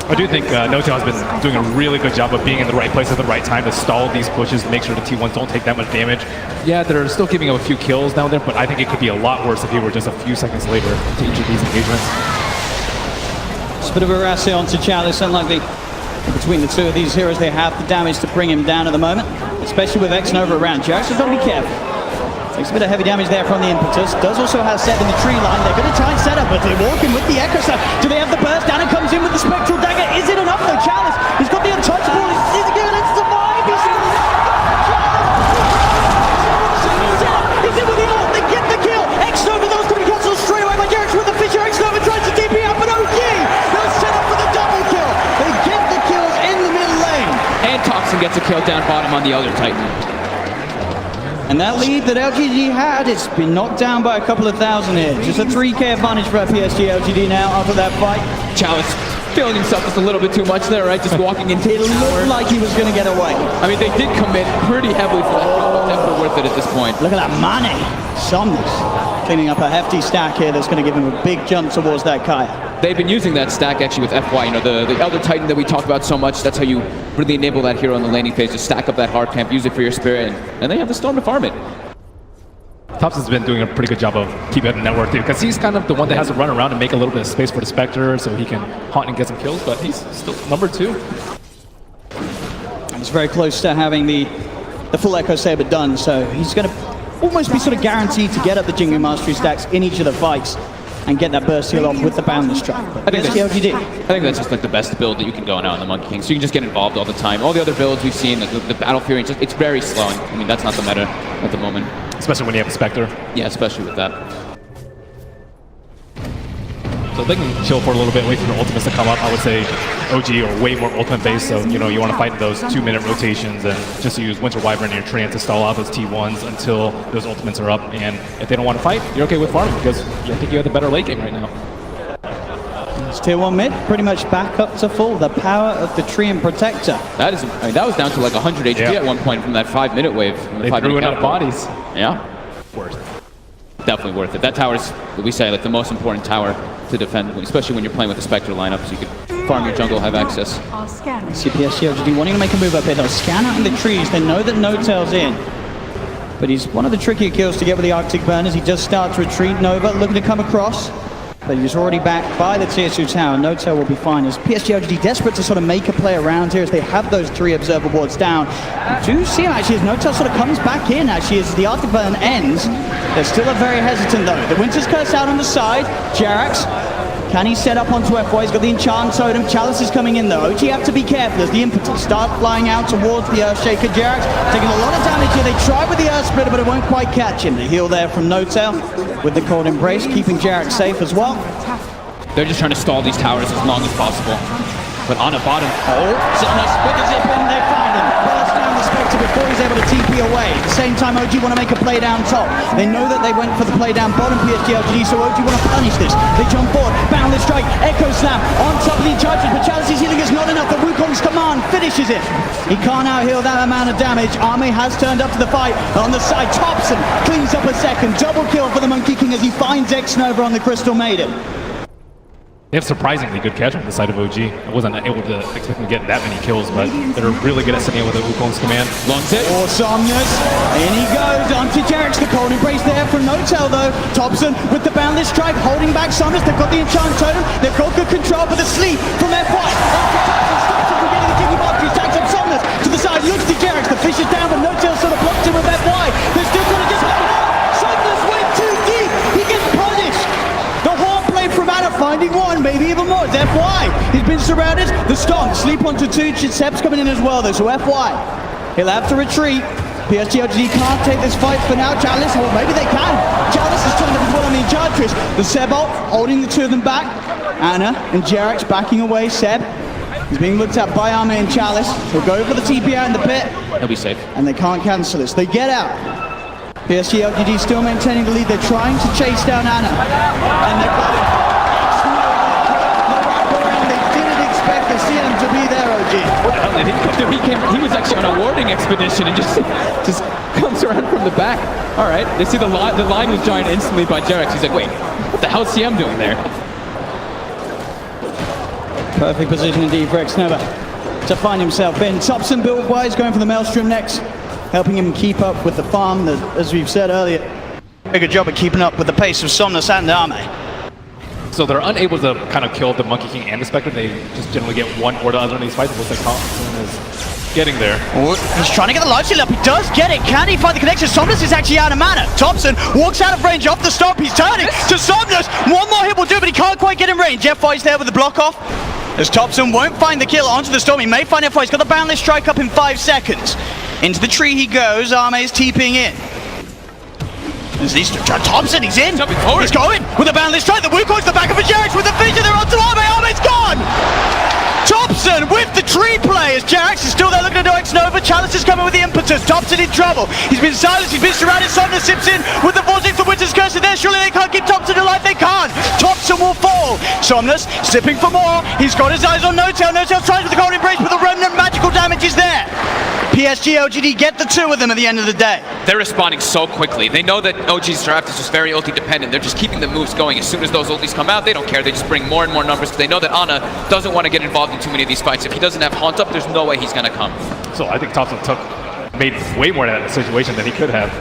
I do think No-Tail has been doing a really good job of being in the right place at the right time to stall these pushes, to make sure the T1s don't take that much damage. Yeah, they're still giving up a few kills down there, but I think it could be a lot worse if he were just a few seconds later to each of these engagements. It's a bit of a Rassy onto Chalice, unlikely. Between the two of these heroes, they have the damage to bring him down at the moment, especially with X-Nova around. Jarex has got to be careful. Takes a bit of heavy damage there from the impetus. Does also have Seb in the tree line. They're going to try and set up, but they're walking with the Echo Stab. Do they have the burst? Anna comes in with the Spectral Dagger. Is it enough though? Chalice, he's got the untouchable. Is he going to survive? He's in with the ult. They get the kill. X-Nova, those going to be cancelled straight away by Jarex with the Fisher. X-Nova tries to TP up, but OG, they'll set up for the double kill. They get the kills in the middle lane. And Toxin gets a kill down bottom on the other Titan. And that lead that LGD had, it's been knocked down by a couple of thousand here. Just a 3k advantage for PSG LGD now after that fight. Chalice feeling himself just a little bit too much there, right? Just walking into it looked like he was going to get away. I mean, they did commit pretty heavily for that kill, but definitely worth it at this point. Look at that money. Somnus cleaning up a hefty stack here that's going to give him a big jump towards that Kaya. They've been using that stack actually with FY, you know, the Elder Titan that we talk about so much. That's how you really enable that hero in the laning phase, to stack up that hard camp, use it for your spirit, and they have the Storm to farm it. Thompson's been doing a pretty good job of keeping it in the network too, because he's kind of the one that has to run around and make a little bit of space for the Spectre so he can haunt and get some kills, but he's still number 2. He's very close to having the full Echo Saber done, so he's going to almost be sort of guaranteed to get up the Jingu Mastery stacks in each of the fights and get that burst heal off with the Boundless Strike. I think that's just like the best build that you can go on out in the Monkey King, so you can just get involved all the time. All the other builds we've seen, like the Battle Fury, it's very slow. I mean, that's not the meta at the moment. Especially when you have a Spectre. Yeah, especially with that. So they can chill for a little bit, wait for the ultimates to come up. I would say OG are way more ultimate based, so you know you want to fight those 2-minute rotations and just use Winter Wyvern and your Treant to stall out those T1s until those ultimates are up. And if they don't want to fight, you're okay with farming because I think you have the better late game right now. Tier 1 mid, pretty much back up to full. The power of the Treant Protector. That is, I mean, that was down to like 100 HP at one point from that 5-minute wave. They threw enough bodies. Yeah. Worth it. Definitely worth it. That tower is, we say, like the most important tower to defend, especially when you're playing with the Spectre lineup, so you can farm your jungle, have access. See PSG LGD wanting to make a move up here. They'll scan out in the trees. They know that No-Tail's in. But he's one of the trickier kills to get with the Arctic Burn as he just starts to retreat. Nova looking to come across. But he's already backed by the Tier 2 tower. No-Tail will be fine as PSG LGD desperate to sort of make a play around here as they have those 3 observer boards down. You do see him actually as No-Tail sort of comes back in actually as the Arctic Burn ends. They're still very hesitant though. The Winter's Curse out on the side. Jerax, can he set up onto FY? He's got the Enchant Totem. Chalice is coming in though. OG have to be careful as the impetus start flying out towards the Earthshaker. Jerax taking a lot of damage here. They try with the Earth Splitter, but it won't quite catch him. The heal there from No-Tail with the Cold Embrace, keeping Jerax safe as well. They're just trying to stall these towers as long as possible. But on the bottom, Something quick as zip in, they find him. Burst down the Spectre before he's able to TP away. At the same time, OG want to make a play down top. They know that they went for the play down bottom PSG LGD, so OG want to punish this. They jump forward, Boundless Strike, Echo Slam on top of the Enchantress, but Chalice's healing is not enough. The Wukong's command finishes it. He can't out-heal that amount of damage. Army has turned up to the fight. On the side, Thompson cleans up a second. Double kill for the Monkey King as he finds X-Nova on the Crystal Maiden. They have surprisingly good catch on the side of OG. I wasn't able to expect them to get that many kills, but they're really good at setting up with the Wukong's command. Longs it. Awesomeness. In he goes onto Jerax. The Cold Embrace there from No-Tail though. Thompson with the Boundless Strike holding back Somnus. They've got the Enchant Totem. They've got good control for the sleep from FY. Stops him from getting the Jiggy Box. He tags up Somnus to the side. Looks to Jerax. The fish is down, but No-Tail sort of blocked him with FY. They're still trying to get back. Somnus went too deep. He gets punished. The horn play from Anna finding one, maybe even more. It's FY. He's been surrounded. The Stomp, sleep onto 2. Seb's coming in as well though, so FY. He'll have to retreat. PSG LGD can't take this fight for now. Chalice, or maybe they can. Chalice is turned up as well on the Enchantress. The Seb ult, holding the 2 of them back. Anna and Jerax backing away. Seb, he's being looked at by Arme and Chalice. He'll go for the TP out in the pit. He'll be safe. And they can't cancel this. They get out. PSG LGD still maintaining the lead. They're trying to chase down Anna. And they've got it. They didn't expect the Siaran to be there, OG. What the hell did he come? He was actually on a warding expedition and just comes around from the back. All right, they see the line was joined instantly by Jerax. He's like, wait, what the hell's CM doing there? Perfect position indeed for X-Nova to find himself in. Thompson build-wise going for the Maelstrom next, helping him keep up with the farm that, as we've said earlier, a good job of keeping up with the pace of Somnus and Arme. So they're unable to kind of kill the Monkey King and the Spectre. They just generally get one or the other in these fights. It looks like Thompson is getting there. He's trying to get the life steal up. He does get it. Can he find the connection? Somnus is actually out of mana. Thompson walks out of range off the Stomp. He's turning to Somnus. One more hit will do, but he can't quite get in range. FY's there with the block off. As Thompson won't find the kill onto the Storm. He may find FY. He's got the Boundless Strike up in 5 seconds. Into the tree he goes. Arme is TPing in. Thompson, he's in. He's going with the Boundless Strike. The Wukong's the back of a Jerax with the vision. They're onto Arme. Arme's gone. Thompson with the tree play as Jerax is still there looking to do X-Nova. Chalice is coming with the impetus. Thompson in trouble. He's been silenced. He's been surrounded. Somnus sips in with the Vortex. The Winter's Curse is there. Surely they can't keep Thompson alive. They can't. Thompson will fall. Somnus sipping for more. He's got his eyes on No-Tail. No-Tail tries with the Cold Embrace, but the Remnant magical damage is there. PSG LGD get the 2 of them at the end of the day. They're responding so quickly. They know that OG's draft is just very ulti dependent. They're just keeping the moves going. As soon as those ultis come out, they don't care. They just bring more and more numbers because they know that Ana doesn't want to get involved in too many of these fights. If he doesn't have Haunt up, there's no way he's going to come. So I think Thompson made way more out of that situation than he could have.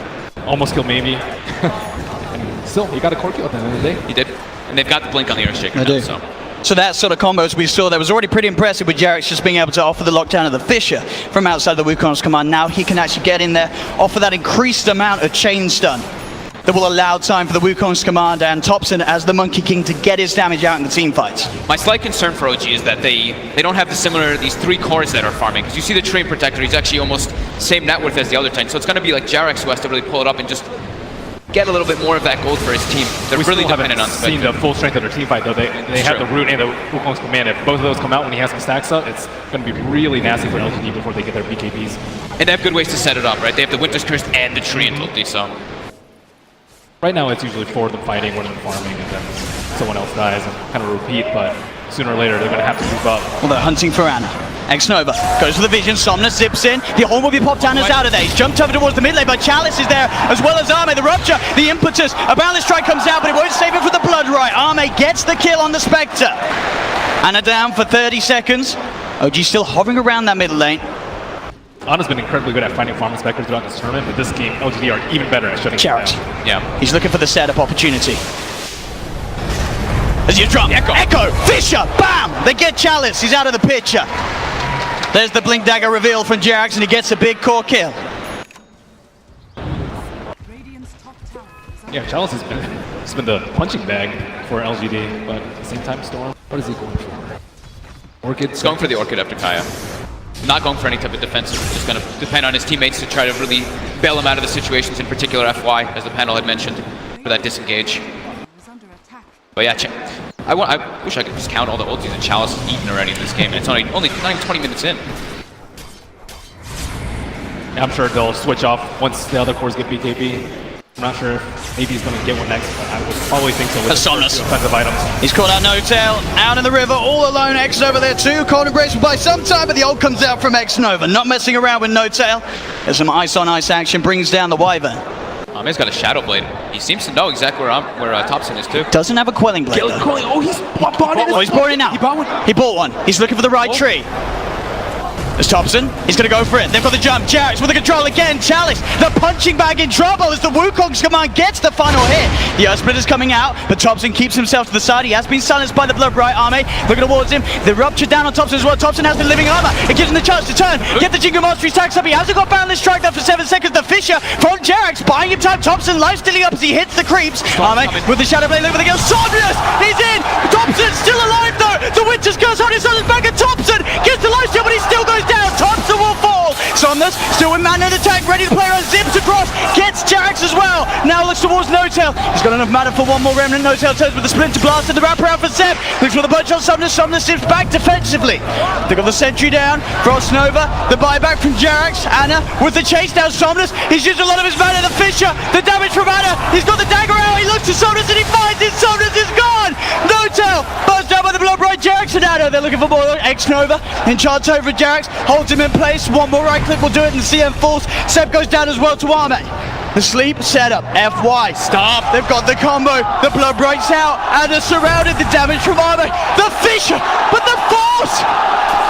Almost killed maybe. And still, he got a core kill at the end of the day. He did. And they've got the blink on the Earthshaker now, So that sort of combos we saw, that was already pretty impressive with Jerax just being able to offer the lockdown of the Fissure from outside the Wukong's command. Now he can actually get in there, offer that increased amount of chain stun that will allow time for the Wukong's command and Thompson as the Monkey King to get his damage out in the team fights. My slight concern for OG is that they don't have these 3 cores that are farming. Because you see the Treant Protector, he's actually almost same net worth as the other Titan. So it's going to be like Jerax who has to really pull it up and just get a little bit more of that gold for his team. They're really dependent on Spectre. Seen the full strength of their team fight though. They have the root and the Wukong's command. If both of those come out when he has some stacks up, it's going to be really nasty for LGD before they get their BKBs. And they have good ways to set it up, right? They have the Winter's Curse and the Treant ulti, so. Right now, it's usually 4 of them fighting, 1 of them farming, and then someone else dies and kind of repeat, but sooner or later, they're going to have to move up. Well, they're hunting for Ana. X-Nova goes for the vision, Somnus zips in, the horn will be popped, Ana's out of there. He's jumped over towards the mid lane, but Chalice is there, as well as Arme. The rupture, the impetus, a boundless strike comes out, but it won't save it for the blood right. Arme gets the kill on the Spectre. Ana down for 30 seconds. OG still hovering around that middle lane. Ana's been incredibly good at finding farm inspectors throughout this tournament, but this game, LGD are even better at shutting it down. Yeah. He's looking for the setup opportunity. As you drop, Echo, Fisher, bam! They get Chalice, he's out of the picture. There's the Blink Dagger reveal from Jerax, and he gets a big core kill. Yeah, Chalice has been the punching bag for LGD, but at the same time, Storm, what is he going for? Orchid? He's going for the Orchid after Kaya. Not going for any type of defensive, just going to depend on his teammates to try to really bail him out of the situations, in particular FY, as the panel had mentioned, for that disengage. But yeah, I wish I could just count all the ultis that Chalice has eaten already in this game, and it's only not even 20 minutes in. Yeah, I'm sure they'll switch off once the other cores get BKB. I'm not sure if maybe he's going to get one next, but I would probably think so with the Somnus. offensive items. He's called out No-Tail, out in the river, all alone. X-Nova there too, cold embrace by some time, but the ult comes out from X-Nova. Not messing around with No-Tail. There's some ice-on-ice action, brings down the Wyvern. He's got a Shadow Blade. He seems to know exactly where Thompson is too. Doesn't have a Quelling Blade. Oh, he's bought it. Oh, he's bought it now. He bought one. He bought one. He's looking for the right tree. There's Thompson. He's going to go for it. They've got the jump. Jerax with the control again. Chalice, the punching bag in trouble as the Wukong's command gets the final hit. The Earth Splitter's coming out, but Thompson keeps himself to the side. He has been silenced by the Blood Bright Army. Looking towards him. The rupture down on Thompson as well. Thompson has the living armor. It gives him the chance to turn. Get the Jingle Mastery stacks up. He hasn't got boundless strike there for 7 seconds. The Fisher from Jerax buying him time. Thompson life stealing up as he hits the creeps. Arme with the Shadow Blade over the girl. Somnus! He's in! Thompson's still alive though! The Winter's Curse on his son's back, and Thompson gets the life steal, but he still goes down. Thompson will fall. Somnus still with man in attack, ready to play around, zips across, gets Jerax as well. Now looks towards No-Tail. He's got enough mana for one more remnant. No-Tail turns with the Splinter Blast and the wraparound for Seb. Looks for the punch on Somnus. Somnus zips back defensively. They got the sentry down. Frost Nova, the buyback from Jerax. Ana with the chase down Somnus. He's used a lot of his mana. The Fisher, the damage from Ana. He's got the dagger out. He looks to Somnus and he finds it. Somnus is gone. No-Tail buzzed down by the Blood Bright Jerax and Ana. They're looking for more X-Nova. Enchants over Jerax, holds him in place. One more right click will do it, and the CM falls. Seb goes down as well to Arme. The sleep setup, FY, stop. They've got the combo. The Blood Bright's out, and they're surrounded. The damage from Arme. The Fisher, but the force!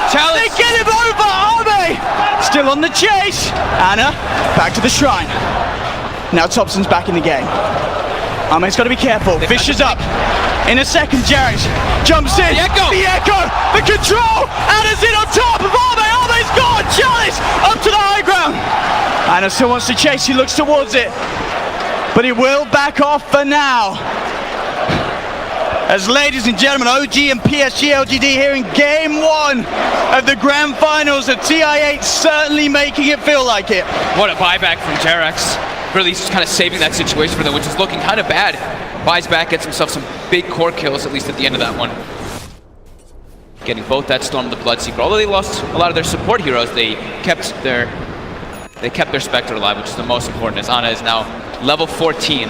Chalice. They get him over, Arme! Still on the chase. Ana, back to the shrine. Now Thompson's back in the game. Arme's got to be careful. Fisher's up. In a second, Jerax jumps in. The echo! The control! Ana's in on top of Arme! Arme's gone! Chalice up to the high ground! Ana still wants to chase, he looks towards it. But he will back off for now. As ladies and gentlemen, OG and PSG LGD here in Game 1 of the Grand Finals of TI8, certainly making it feel like it. What a buyback from Jerax. Really just kind of saving that situation for them, which is looking kind of bad. Buys back, gets himself some big core kills, at least at the end of that one. Getting both that Storm and the Bloodseeker. Although they lost a lot of their support heroes, they kept their Spectre alive, which is the most important, as Ana is now level 14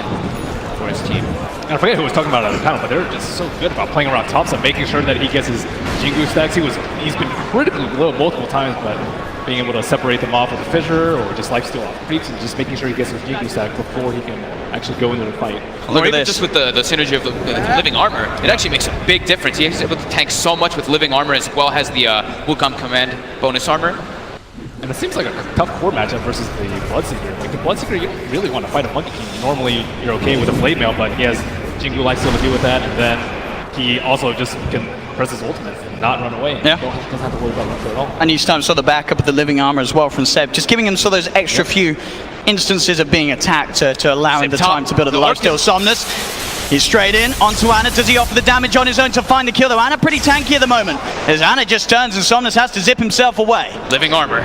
for his team. And I forget who was talking about it on the panel, but they're just so good about playing around Thompson, making sure that he gets his Jingu stacks. He's been critically low multiple times, but being able to separate them off with a fissure or just lifesteal off creeps and just making sure he gets his Jingu stack before he can actually go into the fight. Look at this. Just with the synergy of the living armor, it actually makes a big difference. He's able to tank so much with living armor as well as the Wukong command bonus armor. And it seems like a tough core matchup versus the Bloodseeker. Like the Bloodseeker, you don't really want to fight a Monkey King. Normally, you're okay with a Blade Mail, but he has Jingu lifesteal to deal with that, and then he also just can press his ultimate and not run away. Yeah. Doesn't have to worry about run at all. And each time saw the backup of the living armor as well from Seb, just giving him so those extra few instances of being attacked to allow him the time to build the lifesteal. Somnus, he's straight in onto Ana. Does he offer the damage on his own to find the kill though? Ana pretty tanky at the moment, as Ana just turns and Somnus has to zip himself away. Living armor.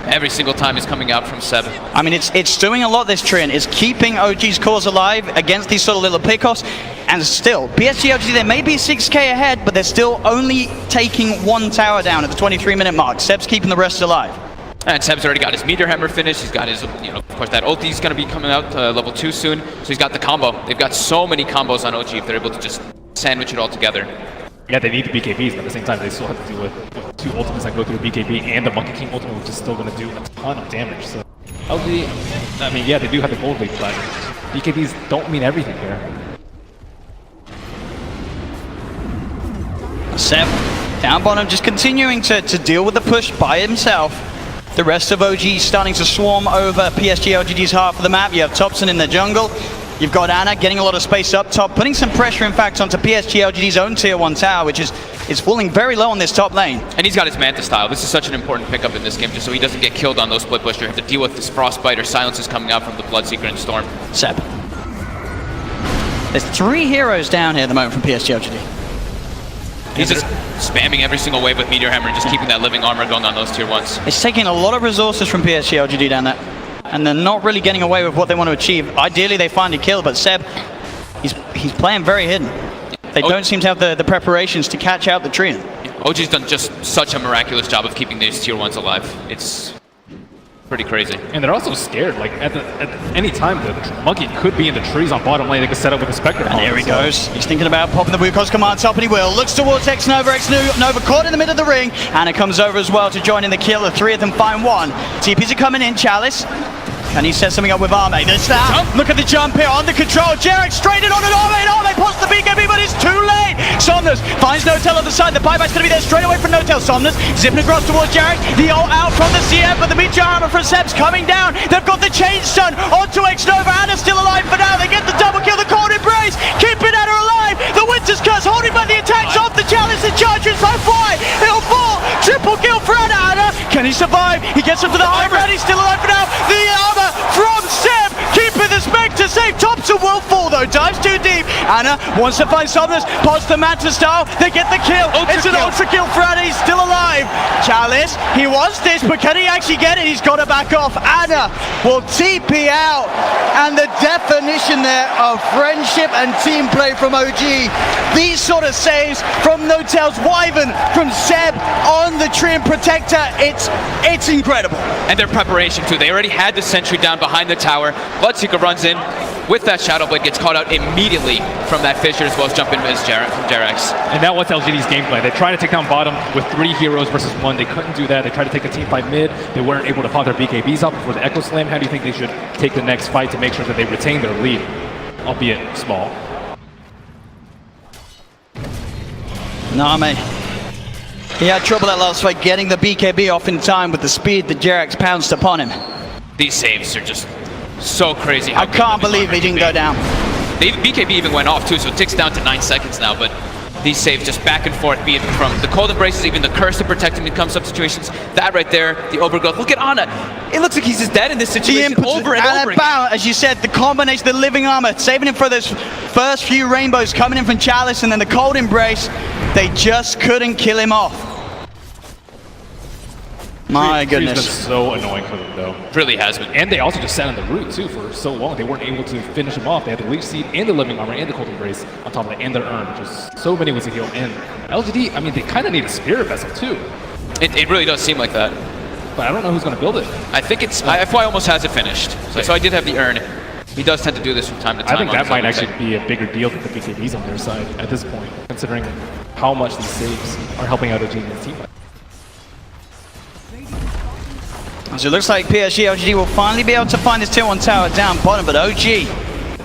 Every single time he's coming out from 7. I mean, it's doing a lot, this Trian. It's keeping OG's cause alive against these sort of little pickoffs. And still, PSG LGD, they may be 6k ahead, but they're still only taking one tower down at the 23-minute mark. Seb's keeping the rest alive. And Seb's already got his Meteor Hammer finished. He's got his, of course, that ulti's going to be coming out level 2 soon. So he's got the combo. They've got so many combos on OG if they're able to just sandwich it all together. Yeah, they need the BKBs, but at the same time, they still have to deal with 2 ultimates that go through the BKB and the Monkey King ultimate, which is still going to do a ton of damage. So LG, I mean, yeah, they do have the gold lead, but BKBs don't mean everything here. Seb, down bottom, just continuing to deal with the push by himself. The rest of OG starting to swarm over PSG LGD's half of the map. You have Thompson in the jungle. You've got Ana getting a lot of space up top, putting some pressure, in fact, onto PSG LGD's own tier 1 tower, which is falling very low on this top lane. And he's got his Manta style. This is such an important pickup in this game, just so he doesn't get killed on those split push. You have to deal with this Frostbite or silences coming out from the Bloodseeker and Storm. Seb. There's 3 heroes down here at the moment from PSG LGD. He's just spamming every single wave with Meteor Hammer and just keeping that living armor going on those tier 1s. It's taking a lot of resources from PSG LGD down there, and they're not really getting away with what they want to achieve. Ideally, they find a kill, but Seb, he's playing very hidden. They don't seem to have the preparations to catch out the Treant. OG's done just such a miraculous job of keeping these tier 1s alive. It's pretty crazy. And they're also scared. Like, at any time, the Monkey could be in the trees on bottom lane. They could set up with a Spectre. And here he goes. He's thinking about popping the Wukong's command top, and he will. Looks towards X-Nova. X-Nova caught in the middle of the ring. And it comes over as well to join in the kill. The 3 of them find 1. TPs are coming in. Chalice. And he set something up with Arme. There's that. Look at the jump here on the control. Jarek straight in on an Arme. And Arme pops the BKB, but it's too late. Somnus finds Notel on the side. The buyback's going to be there straight away from Notel. Somnus zipping across towards Jarek. The ult out from the CM, but the Meteor Hammer from Seb's coming down. They've got the chain stun onto X-Nova. Anna's still alive for now. They get the double kill. The cold embrace. Keeping Anna alive. The Winter's Curse holding back the attacks off the Chalice. The Chargers so fly. He'll fall. Triple kill for Anna. Anna, can he survive? He gets him to the high ground. He's still alive for now. The armor from Seb, keeping the Spectre safe. Thompson will fall though, dives too deep. Anna wants to find Somnus, pots the Manta style, they get the kill. It's an ultra kill for Anna, he's still alive. Chalice, he wants this, but can he actually get it? He's got to back off. Anna will TP out, and the definition there of friendship and team play from OG. These sort of saves from Notel's Wyvern, from Seb on the Treant Protector, it's incredible. And their preparation too. They already had the sentry down behind the tower. Bloodseeker runs in with that Shadow Blade, gets caught out immediately from that Fissure, as well as jump in as Jerax. And that was LGD's gameplay. They tried to take down bottom with 3 heroes versus 1. They couldn't do that. They tried to take a team fight mid. They weren't able to pop their BKBs up before the Echo Slam. How do you think they should take the next fight to make sure that they retain their lead, albeit small? Name. He had trouble that last fight getting the BKB off in time with the speed that Jerax pounced upon him. These saves are just so crazy. I can't believe he didn't go down. The BKB even went off too, so it ticks down to 9 seconds now, but these saves just back and forth, be it from the cold embraces, even the curse to protect him in come up situations. That right there, the overgrowth. Look at Ana. It looks like he's just dead in this situation over and over again. As you said, the combination, the living armor, saving him for those first few rainbows coming in from Chalice, and then the cold embrace. They just couldn't kill him off. My goodness. It's been so annoying for them, though. Really has been. And they also just sat on the root, too, for so long. They weren't able to finish him off. They had the Leech Seed and the Living Armor and the Cold Embrace on top of it, and their Urn, which is so many ways to heal. And LGD, I mean, they kind of need a Spirit Vessel, too. It really does seem like that. But I don't know who's going to build it. I think it's... FY almost has it finished. So I did have the Urn. He does tend to do this from time to time. I think that might actually be a bigger deal than the BKBs on their side at this point, considering how much these saves are helping out OG and the team. So it looks like PSG LGD will finally be able to find this tier 1 tower down bottom, but OG,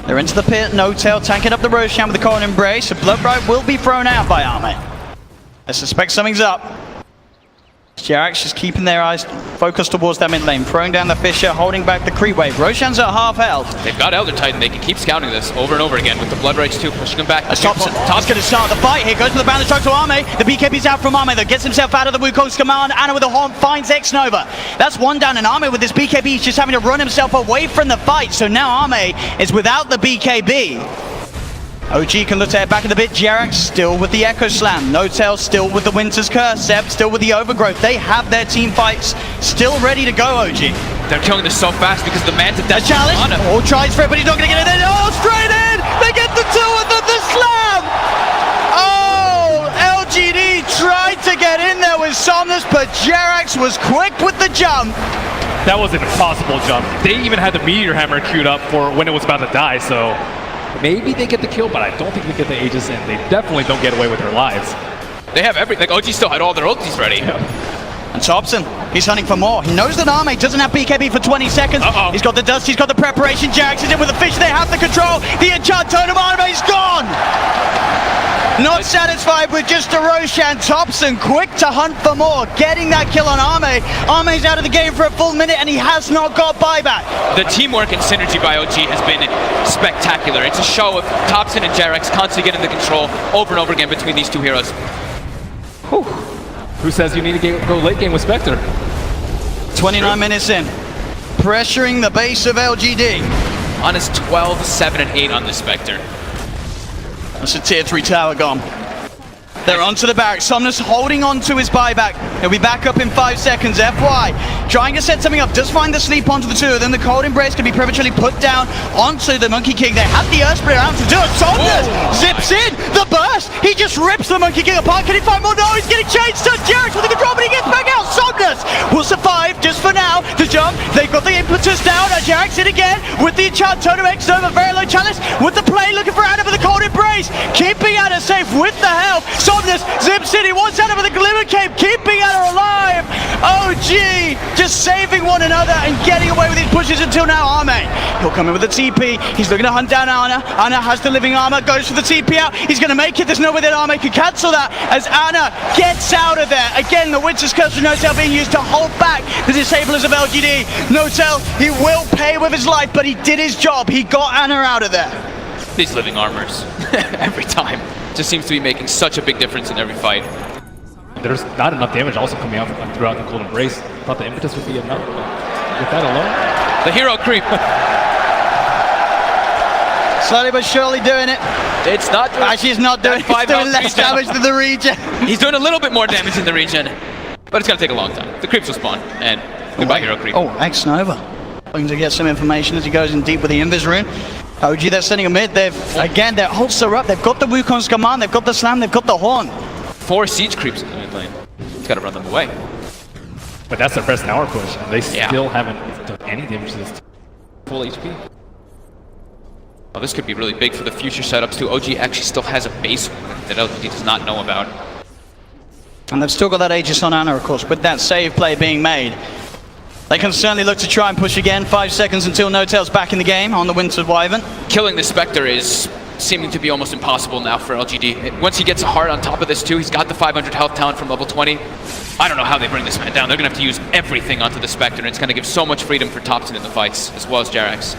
they're into the pit, Notel tanking up the Roshan with the Cold Embrace. The Bloodbright will be thrown out by Arme. I suspect something's up. Jerax just keeping their eyes focused towards that mid lane, throwing down the Fissure, holding back the creep wave. Roshan's at half health. They've got Elder Titan. They can keep scouting this over and over again with the Blood Rage too, pushing him back. Thompson going to start the fight. Here goes to the balance truck to Arme. The BKB's out from Arme, though. Gets himself out of the Wukong's command. Ana with a horn finds X-Nova. That's one down, and Arme with this BKB, he's just having to run himself away from the fight. So now Arme is without the BKB. OG can look to head back in the bit. Jerax still with the Echo Slam. Notel still with the Winter's Curse. Seb still with the Overgrowth. They have their team fights still ready to go, OG. They're killing this so fast because the Manta does challenge. All tries for it, but he's not going to get it. Oh, straight in! They get the 2 with the slam! Oh, LGD tried to get in there with Somnus, but Jerax was quick with the jump. That was an impossible jump. They even had the Meteor Hammer queued up for when it was about to die, so maybe they get the kill, but I don't think they get the Aegis, and they definitely don't get away with their lives. They have everything. Like, OG still had all their ultis ready. Yeah. And Thompson, he's hunting for more. He knows that Arme doesn't have BKB for 20 seconds. He's got the dust, he's got the preparation. Jerax is in with the fish, they have the control. The enchant totem, Arme's gone! Not satisfied with just a Roshan. Thompson quick to hunt for more, getting that kill on Arme. Arme's out of the game for a full minute and he has not got buyback. The teamwork and synergy by OG has been spectacular. It's a show of Thompson and Jerax constantly getting the control over and over again between these two heroes. Whew. Who says you need to go late game with Spectre? 29 minutes in. Pressuring the base of LGD. On his 12, 7, and 8 on the Spectre. That's a tier 3 tower gone. They're onto the barracks. Somnus holding on to his buyback. He'll be back up in 5 seconds. FY trying to set something up. Does find the sleep onto the two of them. The cold embrace can be prematurely put down onto the Monkey King. They have the Earth Spirit out to do it. Somnus zips in. The burst. He just rips the Monkey King apart. Can he find more? No, he's getting changed. Jerax with the control, but he gets back out. Somnus will survive just for now. The jump. They've got the impetus down. Jerax in again with the enchant totem X over. Very low chalice with the play. Looking for Anna for the cold embrace. Keeping Anna safe with the help. Somnus zips in. He wants Anna for the glimmer cape. Keeping Anna alive. OG just saving one another and getting away with his pushes until now. Arme. He'll come in with the TP. He's looking to hunt down Anna. Anna has the living armor. Goes for the TP out. He's going to make it. There's no way that Arme can cancel that as Anna gets out of there. Again, the Winter's Curse of Notel being used to hold back the disablers of LGD. Notel, he will pay with his life, but he did his job. He got Anna out of there. These living armors, every time, just seems to be making such a big difference in every fight. There's not enough damage also coming out throughout the cold embrace. Thought the impetus would be enough, but with that alone. The hero creep. Slowly but surely doing it. It's not doing Actually, it's not doing it. It's doing less damage than the regen. He's doing a little bit more damage in the regen, but it's going to take a long time. The creeps will spawn, and goodbye, hero creep. Oh, X-Nova. Looking to get some information as he goes in deep with the Invis rune. OG, they're sending a mid. Again, their ults are up. They've got the Wukong's command. They've got the slam. They've got the horn. 4 siege creeps in the mid lane. He's got to run them away. But that's their first hour push, and they still haven't done any damage to this full HP. Well, this could be really big for the future setups too. OG actually still has a base that LGD does not know about. And they've still got that Aegis on Anna, of course, with that save play being made. They can certainly look to try and push again. 5 seconds until Notel's back in the game on the Winter Wyvern. Killing the Spectre is seeming to be almost impossible now for LGD. Once he gets a heart on top of this too, he's got the 500 health talent from level 20. I don't know how they bring this man down. They're going to have to use everything onto the Spectre, and it's going to give so much freedom for Thompson in the fights, as well as Jerax.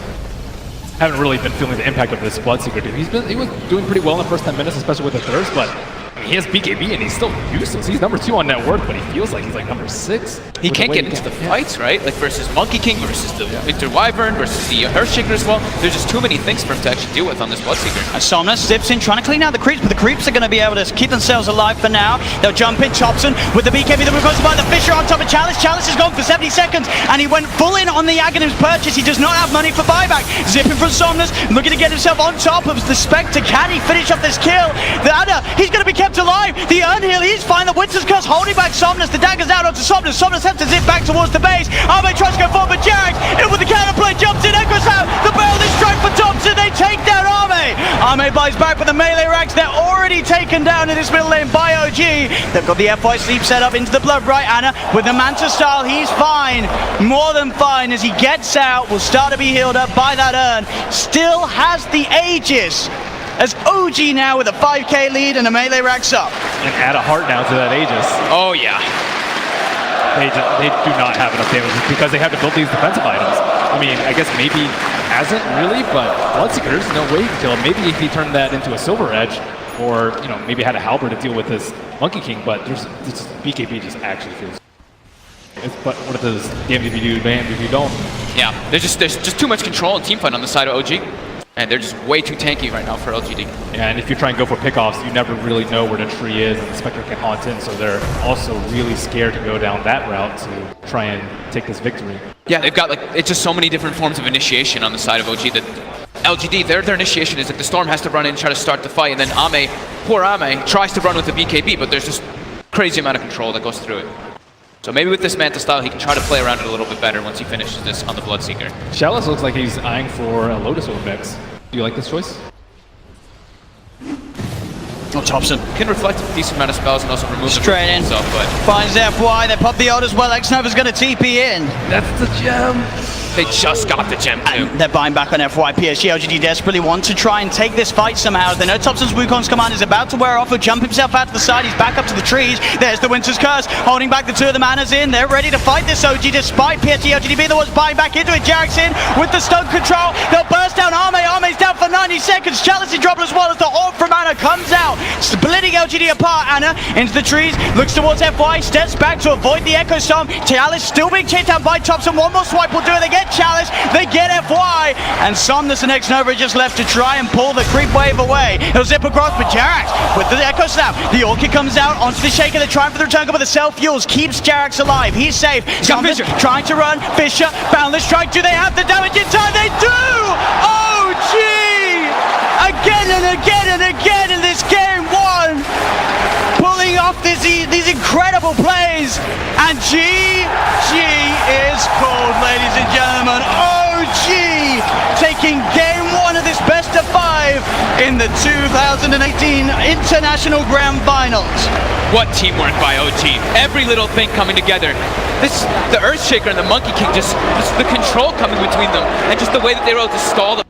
Haven't really been feeling the impact of this Bloodseeker, dude. He was doing pretty well in the first 10 minutes, especially with the thirst, but I mean, he has BKB and he's still useless. He's number 2 on net worth, but he feels like he's like number 6. He can't get into the fights, right? Like versus Monkey King, versus the Winter Wyvern, versus the Earthshaker as well. There's just too many things for him to actually deal with on this Bloodseeker. And Somnus zips in, trying to clean out the creeps, but the creeps are going to be able to keep themselves alive for now. They'll jump in, Thompson with the BKB that was by the Fisher on top of Chalice. Chalice is gone for 70 seconds, and he went full in on the Aghanim's purchase. He does not have money for buyback. Zipping from Somnus, looking to get himself on top of the Spectre. Can he finish off this kill? The Anna, he's going to be kept alive. The Urnhill, he's fine. The Winter's Curse holding back Somnus. The dagger's out onto Somnus. Somnus has to zip back towards the base. Arme tries to go forward, but Jerax in with the counterplay, jumps in, echoes out. The barrel is strike for Thompson. They take down Arme. Arme buys back with the melee racks. They're already taken down in this middle lane by OG. They've got the FY sleep set up into the blood right. Anna with the Manta style. He's fine. More than fine as he gets out. Will start to be healed up by that urn. Still has the Aegis. As OG now with a 5k lead and a melee racks up. And add a heart now to that Aegis. Oh yeah. They do not have enough damage because they have to build these defensive items. I mean, I guess maybe hasn't really, but Bloodseeker, there's no way you can kill him. Maybe if he turned that into a Silver Edge, or you know, maybe had a Halberd to deal with this Monkey King, but there's BKB just actually feels. But what does damn if you do, damn if you don't. Yeah, there's just too much control and teamfight on the side of OG. And they're just way too tanky right now for LGD. Yeah, and if you try and go for pickoffs, you never really know where the tree is, and the Spectre can haunt in, so they're also really scared to go down that route to try and take this victory. Yeah, they've got it's just so many different forms of initiation on the side of OG that LGD, their initiation is that the Storm has to run in and try to start the fight, and then poor Ame, tries to run with the BKB, but there's just crazy amount of control that goes through it. So maybe with this Manta style, he can try to play around it a little bit better once he finishes this on the Bloodseeker. Chalice looks like he's eyeing for a Lotus Orb mix. Do you like this choice? Oh, Thompson Can reflect a decent amount of spells and also remove straight in. himself, but Finds FY, they pop the ult as well. X-Nova's going to TP in. That's the gem. they just got the gem too. They're buying back on FY. PSG LGD desperately want to try and take this fight somehow. They know Thompson's Wukong's command is about to wear off. He'll jump himself out to the side. He's back up to the trees. There's the Winter's Curse, holding back the two of the Manas in. They're ready to fight this OG despite PSG LGD being the ones buying back into it. Jarek's in with the stun control. They'll burst down Arme. Arme's down for 90 seconds. Chalice is dropped as well as the orb from Anna comes out, splitting LGD apart. Anna into the trees, looks towards FY, steps back to avoid the Echo Storm. Chalice still being chased down by Thompson. One more swipe will do it. They get Chalice, they get FY, and Somnus and X-Nova are just left to try and pull the creep wave away. He'll zip across, but Jarax with the Echo Snap. The Orchid comes out onto the Shaker. They're trying for the return, but the self-fuels keeps Jarax alive. He's safe. Somnus trying to run. Fisher, Boundless strike. Do they have the damage in time? They do! Oh, gee! Again and again and again in this game one, pulling off these incredible plays, and GG is called, ladies and gentlemen. OG taking game one of this best of 5 in the 2018 International Grand Finals. What teamwork by OG. Every little thing coming together. The Earthshaker and the Monkey King, just the control coming between them, and just the way that they were able to stall the